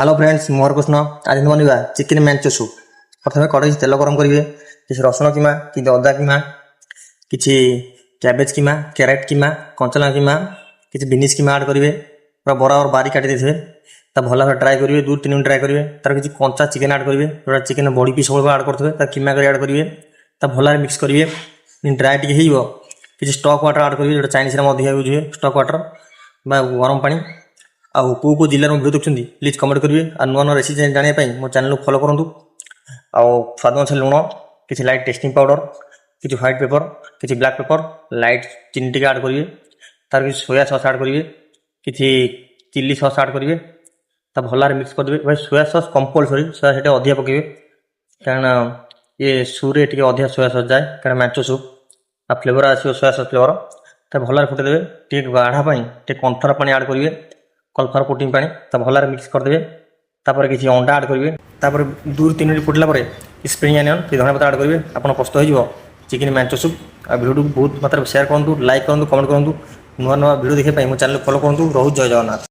Hello friends मोहर कृष्ण आज बनवा चिकेन मैंचो सूप। प्रथम कड़े तेल गरम करेंगे किसी रसुण किमा कि अदा किमा किसी कैबेज किमा कैरेट किमा कंचला किमा किसी बिनिस किमा ऐड करेंगे पूरा बड़ा और बारीक काटी देते ता भल भाव ट्राए करेंगे 2-3 मिनट ट्राए करेंगे तार किसी कंचा चिकेन ऐड करेंगे जोटा चिकेन बड़ी पीस सब ऐड करते किमा कर ऐड करेंगे ता भल मिक्स करेंगे ड्राए टी किसी स्टॉक वाटर ऐड करेंगे जो चाइनीज अधिक यूज हुए स्टॉक वाटर गरम पानी आउ को जिलार भिडियो देखते प्लीज कमेंट करेंगे और नुआ नुआ रेसिपी जानापी मो चैनल को फॉलो करूँ। आउ स्वाद अनुसार लुण किसी लाइट टेस्टिंग पाउडर किसी व्हाइट पेपर किसी ब्लैक पेपर लाइट चीनी टी ऐड करेंगे तार किसी सोया सॉस ऐड करेंगे किसी चिल्ली सॉस ऐड करेंगे ता भल मिक्स करदे भाई सोया सॉस कंपलसरी सोया से अधिक पकेबे कारण ये सूरे टी अधिक सोया सॉस जाए कारण मैंचो सूप आ फ्लेवर आसो सोया सॉस फ्लेवर तो भल फुटेदेवे टे गाढ़ापी टे कन्फर पानी ऐड करेंगे कलफर प्रोटीन पानी तो भल मिक्स करदे तापर किसी अंडा ऐड करेंगे तापर 2-3 मिनट फुटला स्प्रिंग अनियन कि धनिया पत्ता ऐड करेंगे आपन प्रस्तुत हो चिकेन मैंचो सूप। आ वीडियो को बहुत मात्रा शेयर करूँ लाइक करूँ कमेंट करूँ नुआ नुआ वीडियो देखिए मो चैनल फॉलो करूँ। रोहु जय जगन्नाथ।